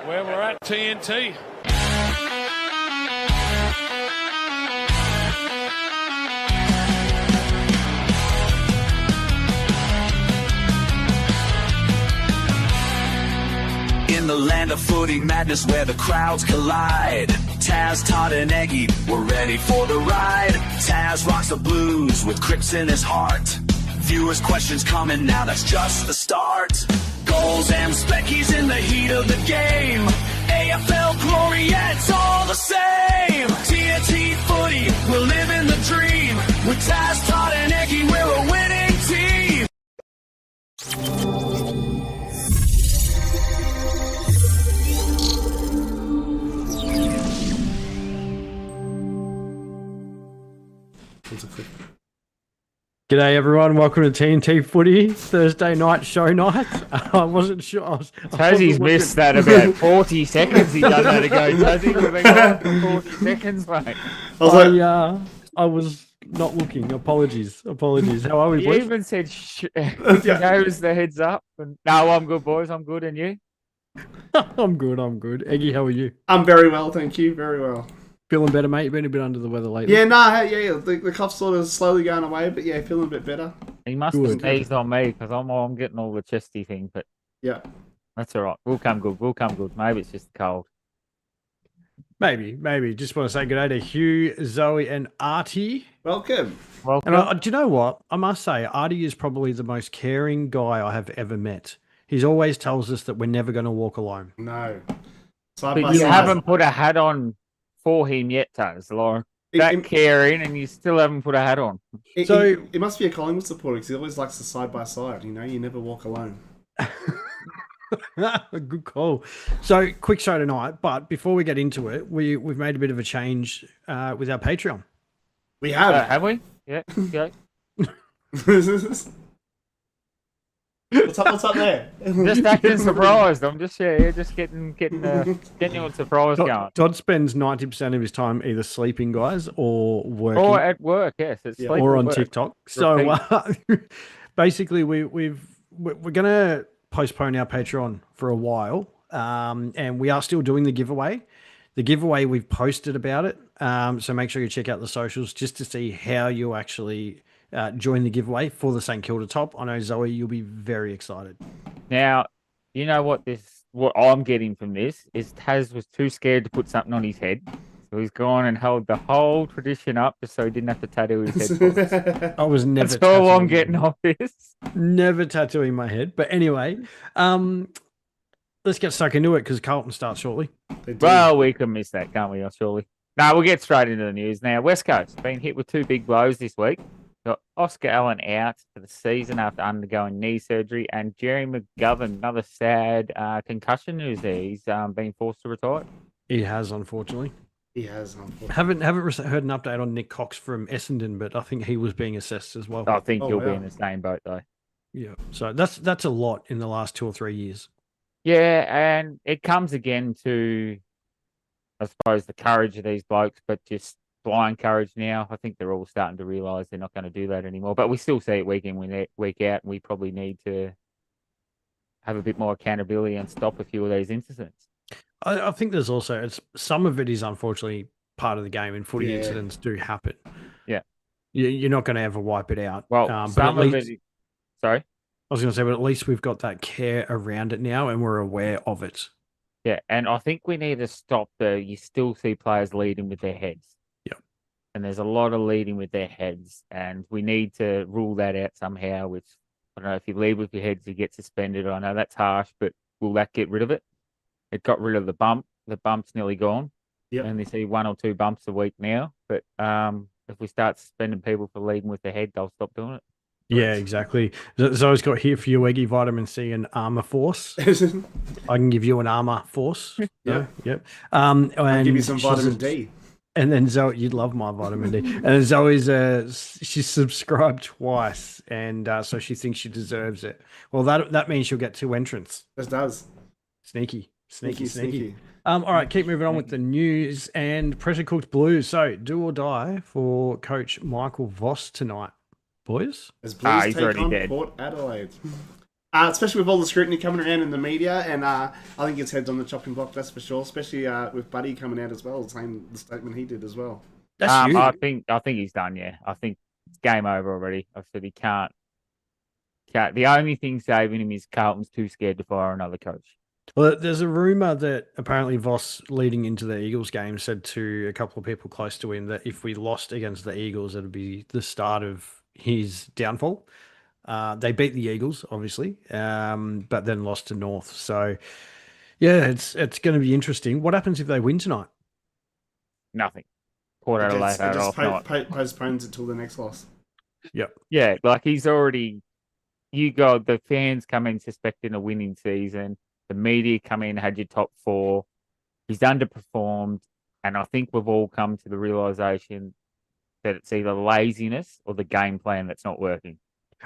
where we're at, TNT. In the land of footy madness where the crowds collide, Taz, Todd and Egi, we're ready for the ride. Taz rocks the blues with Crips in his heart. Viewers' questions coming now, that's just the start. Goals and speckies in the heat of the game. AFL glory, yeah, it's all the same. TNT Footy, we're living the dream. With Taz, Todd and Egi, we're a winning team. G'day everyone, welcome to TNT Footy, Thursday night show night. I wasn't sure. Tassie's missed that about 40 seconds he done that ago. Tassie, we've been on for 40 seconds, mate. I was not looking. Apologies. How are we, You boys? even said, goes the heads up. And, no, I'm good, boys. I'm good. And you? I'm good. Eggy, how are you? I'm very well, thank you. Very well. Feeling better, mate? You've been a bit under the weather lately. Yeah, the cough's sort of slowly going away, but yeah, feeling a bit better. He must have sneezed on me because I'm getting all the chesty thing, but yeah, that's all right. We'll come good. Maybe it's just cold. Maybe. Just want to say good day to Hugh, Zoe, and Artie. welcome. And do you know what? I must say, Artie is probably the most caring guy I have ever met. He always tells us that we're never going to walk alone. No. But you haven't put a hat on for him yet, Taz, Lauren. That caring, and you still haven't put a hat on. It must be a Collingwood supporter because he always likes the side by side. You know, you never walk alone. Good call. So, quick show tonight, but before we get into it, we've made a bit of a change with our Patreon. We have. Have we? Yeah. Okay. What's up there? Just acting surprised. I'm just getting you on surprise going. Todd spends 90% of his time either sleeping, guys, or working, or at work. Yes, it's sleep or on work. TikTok. So basically, we're gonna postpone our Patreon for a while, and we are still doing the giveaway. The giveaway, we've posted about it, so make sure you check out the socials just to see how you actually join the giveaway for the St Kilda top. I know, Zoe, you'll be very excited. Now, you know what I'm getting from this is Taz was too scared to put something on his head. So he's gone and held the whole tradition up just so he didn't have to tattoo his head. I was never. That's all I'm getting off this. Never tattooing my head. But anyway, let's get stuck into it because Carlton starts shortly. Well, we can miss that, can't we, surely? No, we'll get straight into the news. Now, West Coast been hit with two big blows this week. Got Oscar Allen out for the season after undergoing knee surgery, and Jerry McGovern, another sad concussion news there. He's been forced to retire. He has, unfortunately. Haven't heard an update on Nick Cox from Essendon, but I think he was being assessed as well. I think he'll be in the same boat though. Yeah, so that's a lot in the last 2 or 3 years. Yeah, and it comes again to, I suppose, the courage of these blokes, but just blind courage now. I think they're all starting to realise they're not going to do that anymore. But we still see it week in, week out, and we probably need to have a bit more accountability and stop a few of these incidents. I think there's also some of it is unfortunately part of the game, and footy incidents do happen. Yeah, you're not going to ever wipe it out. Well, some of it. Sorry, I was going to say, but at least we've got that care around it now, and we're aware of it. Yeah, and I think we need to stop you still see players leading with their heads. Yeah, and there's a lot of leading with their heads, and we need to rule that out somehow. Which I don't know, if you lead with your heads, you get suspended. I know that's harsh, but will that get rid of it? It got rid of the bump. The bump's nearly gone. Yeah. And they see 1 or 2 bumps a week now. But if we start suspending people for leading with their head, they'll stop doing it. Yeah, exactly. Zoe's got here for you, Eggy, vitamin C and armor force. I can give you an armor force. Yeah. Yep. I'll give you some vitamin D. And then Zoe, you'd love my vitamin D. And then Zoe's she's subscribed twice, and so she thinks she deserves it. Well, that means she'll get 2 entrants. This does. Sneaky. All right, keep moving on with the news and pressure cooked Blues. So, do or die for Coach Michael Voss tonight, boys. As Blues he's take already on dead. Port Adelaide. Especially with all the scrutiny coming around in the media, and I think his head's on the chopping block, that's for sure. Especially with Buddy coming out as well, saying the statement he did as well. That's huge. I think he's done. Yeah, I think it's game over already. I said he can't. The only thing saving him is Carlton's too scared to fire another coach. Well, there's a rumor that apparently Voss, leading into the Eagles game, said to a couple of people close to him that if we lost against the Eagles, it'd be the start of his downfall. They beat the Eagles, obviously, but then lost to North. So, yeah, it's going to be interesting. What happens if they win tonight? Nothing. Port Adelaide had off night. Postpones it till the next loss. Yep. Yeah, like he's already. You got the fans come in suspecting a winning season. The media come in, had your top four. He's underperformed, and I think we've all come to the realization that it's either laziness or the game plan that's not working.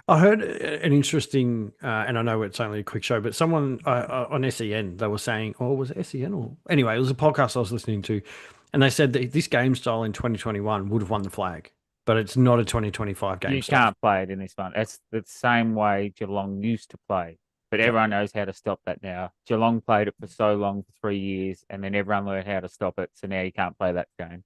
I heard an interesting, and I know it's only a quick show, but someone on SEN, they were saying, oh, was it SEN? Or anyway, it was a podcast I was listening to, and they said that this game style in 2021 would have won the flag, but it's not a 2025 game style. You can't play it in this one. It's the same way Geelong used to play, but everyone knows how to stop that now. Geelong played it for so long, for 3 years, and then everyone learned how to stop it, so now you can't play that game.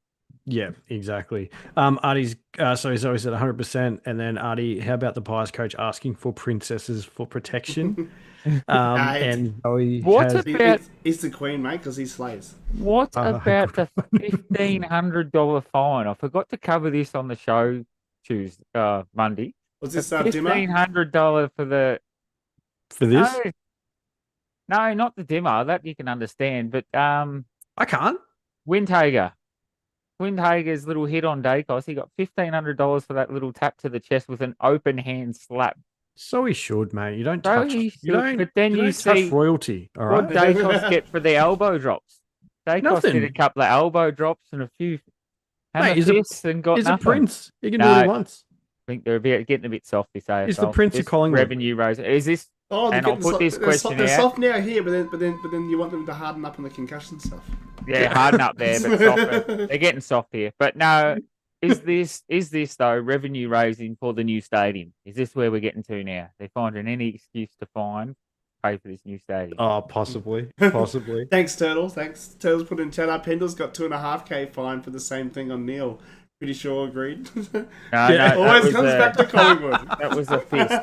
Yeah, exactly. Artie's so he's always at 100%. And then Artie, how about the Pies coach asking for princesses for protection? And Zoe he's the queen, mate, because he slays. What about the $1,500 fine? I forgot to cover this on the show Monday. Was this $1,500 for this? No, not the dimmer. That you can understand, but I can't. Windhager's little hit on Dacos, he got $1,500 for that little tap to the chest with an open hand slap. So he should, mate. You don't touch. But then you see royalty. All right. What Dacos get for the elbow drops? Dacos did a couple of elbow drops and a few. Mate, he's a prince. He can do what he wants. I think they're getting a bit soft this AFL. He's the prince of Collingwood. Revenue rose. Is this? Oh, and I'll put this question out. They're soft now here, but then you want them to harden up on the concussion stuff. Yeah, harden up there, but softer. They're getting soft here. But no, is this though revenue raising for the new stadium? Is this where we're getting to now? They're finding any excuse to pay for this new stadium. Oh, possibly. Thanks, Turtles. Turtles put in chat. Pendle's got $2,500 fine for the same thing on Neil. Pretty sure agreed. Always comes back to Collingwood. That was a fist.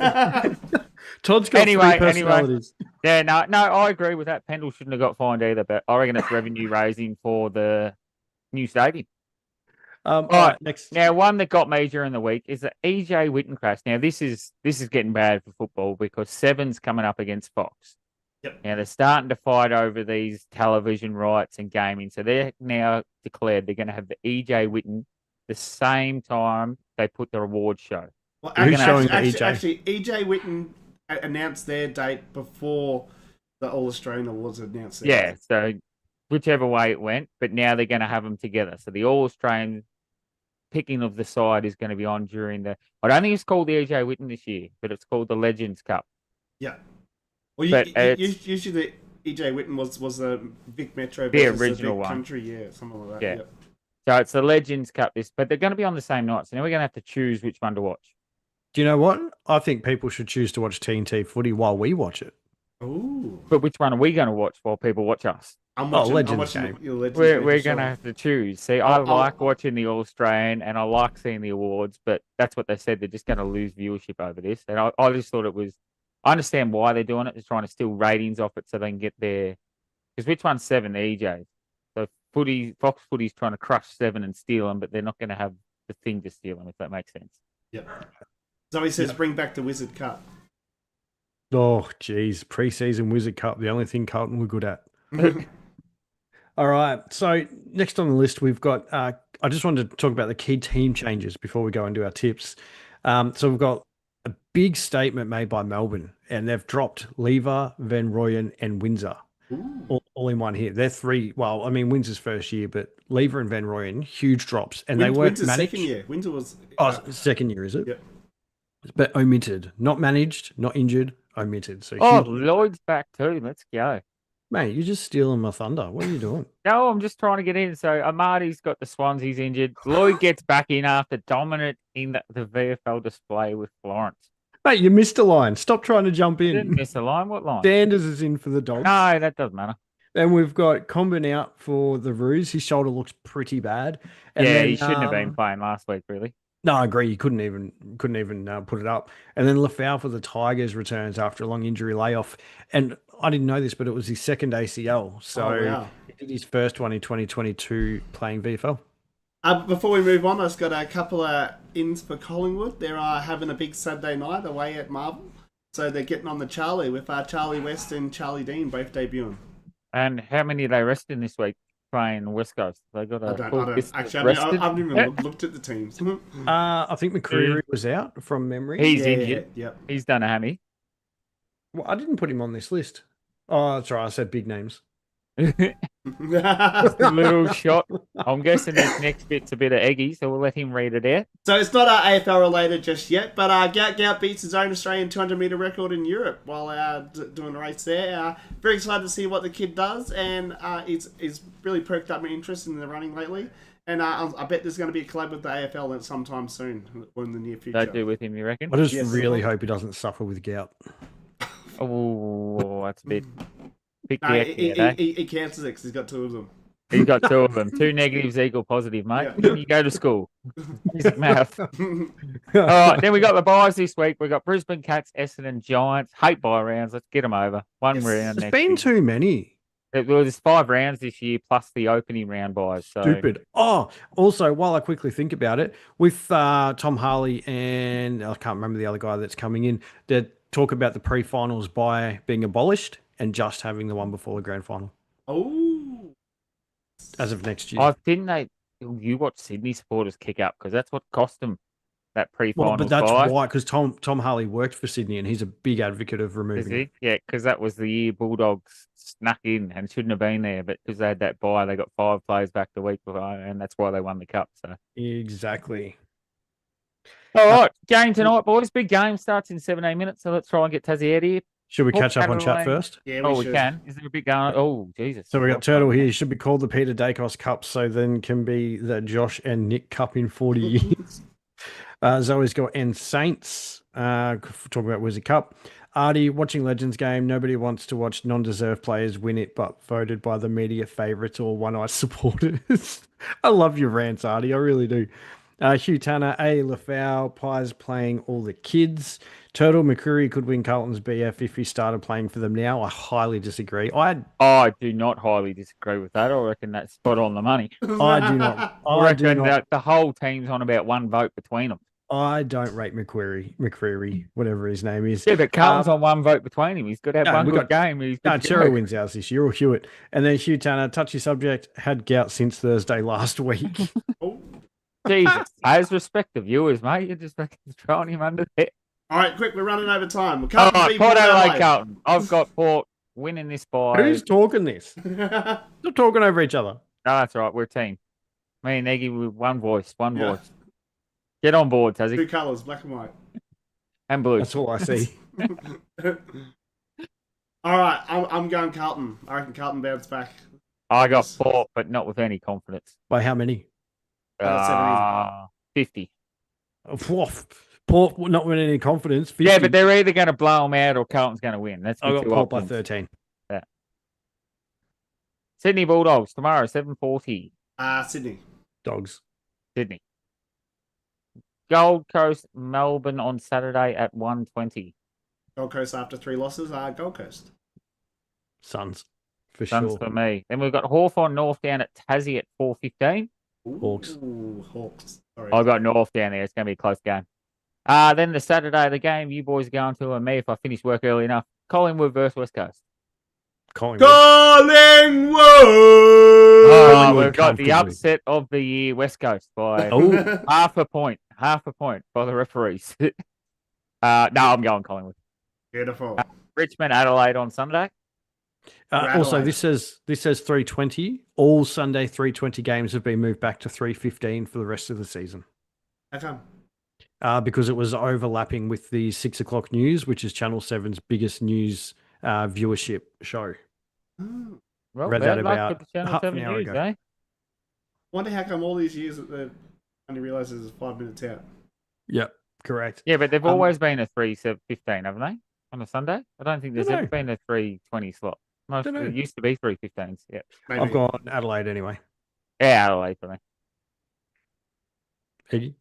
Todd's got three personalities. Yeah, no, I agree with that. Pendle shouldn't have got fined either, but I reckon it's revenue raising for the new stadium. All right, next. Now, one that got me during the week is the EJ Whitten crash. Now, this is getting bad for football because Seven's coming up against Fox. Yep. Now, they're starting to fight over these television rights and gaming. So they're now declared they're going to have the EJ Whitten the same time they put the award show. Well, actually, EJ Whitten announced their date before the All-Australian Awards announced their date. So whichever way it went, but now they're going to have them together. So the All-Australian picking of the side is going to be on during I don't think it's called the EJ Whitten this year, but it's called the Legends Cup. Yeah. Well, usually the EJ Whitten was a Vic Metro versus the original Vic one. Country, something like that. Yeah. Yep. So it's the Legends Cup, but they're going to be on the same night. So now we're going to have to choose which one to watch. Do you know what? I think people should choose to watch TNT Footy while we watch it. Ooh. But which one are we going to watch while people watch us? Legends game. We're going to have to choose. See, I like watching the All-Australian and I like seeing the awards, but that's what they said. They're just going to lose viewership over this. And I just thought I understand why they're doing it. They're trying to steal ratings off it so they can get their... Because which one's 7? The EJs. So Fox Footy's trying to crush 7 and steal them, but they're not going to have the thing to steal them, if that makes sense. Yep. Zoe says, bring back the Wizard Cup. Oh, geez. Pre-season Wizard Cup, the only thing Carlton were good at. All right. So next on the list, we've got, I just wanted to talk about the key team changes before we go into our tips. So we've got a big statement made by Melbourne, and they've dropped Lever, Van Rooyen, and Windsor. All in one here. They're three. Well, I mean, Windsor's first year, but Lever and Van Rooyen, huge drops, and they weren't Windsor's managed. Second year. Windsor was second year, is it? Yep. But omitted, not managed, not injured, omitted. So Lloyd's back too. Let's go, mate. You're just stealing my thunder. What are you doing? No, I'm just trying to get in. So Amati's got the Swans. He's injured. Lloyd gets back in after dominant in the VFL display with Florence. Mate, you missed a line. Stop trying to jump Didn't in. miss a line. What line? Sanders is in for the Dogs. No, that doesn't matter. Then we've got Combin out for the Roos. His shoulder looks pretty bad. And Yeah, then, he shouldn't have been playing last week, really. No, I agree. He couldn't even put it up. And then Lafau for the Tigers returns after a long injury layoff. And I didn't know this, but it was his second ACL. So he did his first one in 2022 playing VFL. Before we move on, I've just got a couple of ins for Collingwood. They're having a big Saturday night away at Marvel. So they're getting on the Charlie with Charlie West and Charlie Dean both debuting. And how many are they resting this week playing West Coast? They got I don't. Actually, I haven't even looked at the teams. I think McCreary was out from memory. He's injured. Yep. He's done a hammy. Well, I didn't put him on this list. Oh, that's right. I said big names. Just a little shot. I'm guessing this next bit's a bit of Egi, so we'll let him read it out. So it's not AFL related just yet, but Gout beats his own Australian 200-metre record in Europe while doing a race there. Very excited to see what the kid does, and it's really perked up my interest in the running lately. And I bet there's going to be a collab with the AFL sometime soon, or in the near future. They do with him, you reckon? I just really hope he doesn't suffer with gout. Oh, that's a bit... He cancels it because he's got two of them. He's got two of them. 2 negatives equal positive, mate. Yeah. You go to school. Music math. All right, then we got the buys this week. We got Brisbane Cats, Essendon Giants. Hate buy rounds. Let's get them over. One round. There's been too many. There's 5 rounds this year plus the opening round buys. So. Stupid. Oh, also, while I quickly think about it, with Tom Harley and I can't remember the other guy that's coming in, they talk about the pre-finals buy being abolished and just having the one before the grand final. Oh. As of next year. I think you watch Sydney supporters kick up because that's what cost them that pre-finals Well, but that's buy. why, because Tom Harley worked for Sydney and he's a big advocate of removing it. Yeah, because that was the year Bulldogs snuck in and shouldn't have been there, but because they had that buy, they got 5 players back the week before, and that's why they won the cup. So Exactly. all right, game tonight, boys. Big game starts in 17 minutes, so let's try and get Tassie out of here. Should we catch up on chat first? Yeah, we should. can. Is there a big going? Oh, Jesus. So we got Turtle here. Should be called the Peter Dacos Cup, so then can be the Josh and Nick Cup in 40 years. Zoe's got and Saints. Talking about Wizard Cup. Artie, watching Legends game. Nobody wants to watch non-deserved players win it, but voted by the media favourites or one-eyed supporters. I love your rants, Artie. I really do. Hugh Tanner, Lafau, Pies playing all the kids. Turtle McCreary could win Carlton's BF if he started playing for them now. I highly disagree. I do not highly disagree with that. I reckon that's spot on the money. I do not. I reckon that the whole team's on about 1 vote between them. I don't rate McCreary, whatever his name is. Yeah, but Carlton's on 1 vote between him. He's got to have one good game. Cherry wins ours this year, or Hewitt. And then Hugh Tanner, touchy subject, had gout since Thursday last week. Jesus, as respect the viewers, mate. You're just throwing him under there. All right, quick, we're running over time. All right, Port Adelaide, Carlton. I've got Port winning this by... Who's talking this? They're talking over each other. No, that's right. We're a team. Me and Egi with one voice. Get on board, Tassie. 2 colours, black and white. And blue. That's all I see. All right, I'm going Carlton. I reckon Carlton bounce back. I got Port, but not with any confidence. By how many? 50. Port not winning any confidence. 50. Yeah, but they're either going to blow them out or Carlton's going to win. That's I got Port by 13. Yeah. Sydney Bulldogs tomorrow, 7:40. Sydney. Dogs. Sydney. Gold Coast, Melbourne on Saturday at 1:20. Gold Coast after 3 losses. Gold Coast. Suns. For Suns sure. for me. Then we've got Hawthorn North down at Tassie at 4:15. Hawks. Hawks. Sorry. I got North down there. It's going to be a close game. Then the Saturday, the game you boys are going to, and me if I finish work early enough. Collingwood versus West Coast. Collingwood! We've got the upset of the year, West Coast, by half a point by the referees. No, I'm going Collingwood. Beautiful. Richmond, Adelaide on Sunday. Also, this says 3:20. All Sunday 3:20 games have been moved back to 3:15 for the rest of the season. How come? Because it was overlapping with the 6 o'clock news, which is Channel 7's biggest news viewership show. Oh. Well, read that about half an hour news, ago. eh? Wonder how come all these years that they've only realised it's 5 minutes out. Yep. Correct. Yeah, but they've always been a 3-15, haven't they? On a Sunday? I don't think there's Dunno. ever been a 3:20 slot. Most Dunno. it used to be 3:15s. Yeah. Maybe. I've gone Adelaide anyway. Yeah, Adelaide for me. Iggy?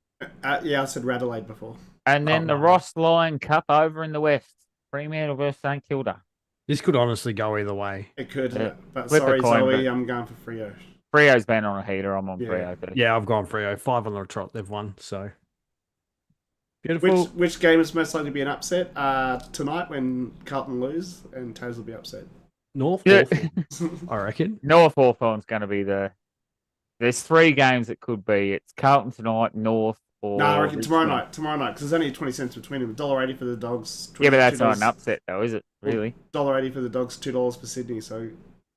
Yeah, I said Radelaide before. And then the no. Ross Lyon Cup over in the West. Fremantle versus St Kilda. This could honestly go either way. It could, Yeah. but Flip a sorry, coin, Zoe, but- I'm going for Freo. Frio's been on a heater. I'm on Yeah. Freo. But Yeah, I've gone Freo. 5 on the trot. They've won. So beautiful. Which game is most likely to be an upset? Tonight when Carlton lose and Taz will be upset. North, Yeah. Hawthorn, I reckon. North Hawthorn's going to be There's 3 games it could be. It's Carlton tonight, North, or. No, I reckon tomorrow Richmond. night. Tomorrow night, because there's only 20 cents between them. $1.80 for the Dogs. Yeah, but that's not $2 an upset, though, is it? Really? $1.80 for the Dogs, $2 for Sydney. So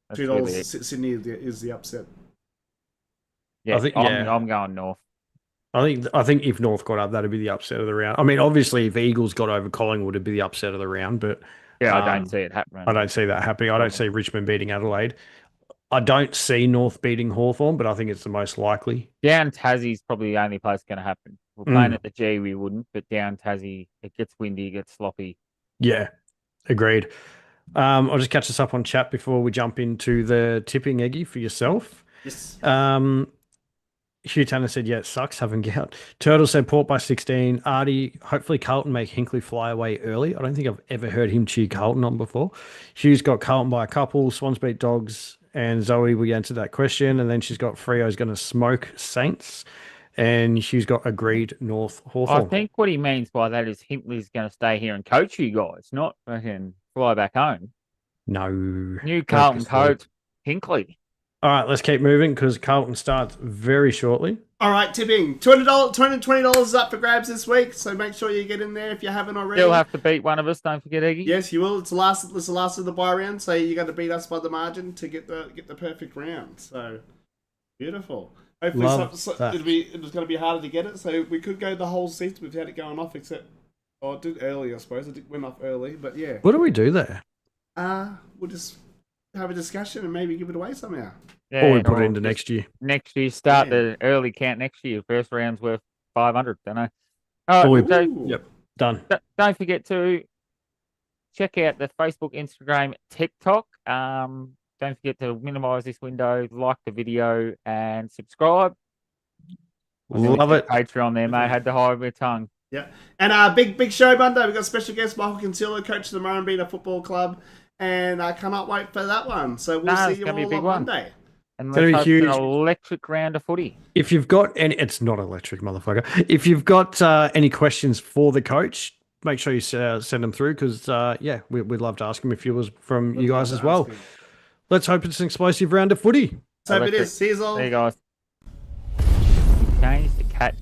That's $2 really it. Sydney is the upset. Yeah, I think- I'm going North. I think if North got up, that'd be the upset of the round. I mean, obviously, if Eagles got over Collingwood, it'd be the upset of the round. But Yeah, I don't see it happening. I don't see that happening. I don't see Richmond beating Adelaide. I don't see North beating Hawthorn, but I think it's the most likely. Down Tassie's probably the only place going to happen. We're playing at the G, we wouldn't, but down Tassie, it gets windy, it gets sloppy. Yeah, agreed. I'll just catch us up on chat before we jump into the tipping, Eggy, for yourself. Yes. Hugh Tanner said, yeah, it sucks having Gout. Turtle said Port by 16. Artie, hopefully Carlton make Hinkley fly away early. I don't think I've ever heard him cheer Carlton on before. Hugh's got Carlton by a couple. Swans beat Dogs. And Zoe, we answered that question. And then she's got Freo's going to smoke Saints. And she's got agreed North Hawthorn. I think what he means by that is Hinkley's going to stay here and coach you guys, not fucking fly back home. No. New Carlton coach, Hinkley. All right, let's keep moving because Carlton starts very shortly. All right, tipping. $220 is up for grabs this week, so make sure you get in there if you haven't already. You'll have to beat one of us, don't forget, Eggy. Yes, you will. It's the last of the bye round, so you got to beat us by the margin to get the perfect round. So beautiful. Hopefully, Love it was going to be harder to get it, so we could go the whole season without it going off. Except, it did early, I suppose. It went off early, but yeah. What do we do there? We'll just have a discussion and maybe give it away somehow. Or we put it into next year. Next year, start the early count next year. First round's worth 500, don't I? All right, so Yep, done. don't forget to check out the Facebook, Instagram, TikTok. Don't forget to minimize this window, like the video, and subscribe. Love it. Patreon there, mate. Had to hide my tongue. Yeah. And big show Monday. We've got special guest Michael Kinsella, coach of the Murrumbeena Football Club. And I cannot wait for that one. So we'll see it's you gonna be a all big on one. Monday. And It's gonna let's be hope it's huge. an electric round of footy. If you've got any, it's not electric, motherfucker. If you've got any questions for the coach, make sure you send them through because, we'd love to ask him if you was from you guys as well. Let's hope it's an explosive round of footy. So it is. See you all. There you guys. Change the cat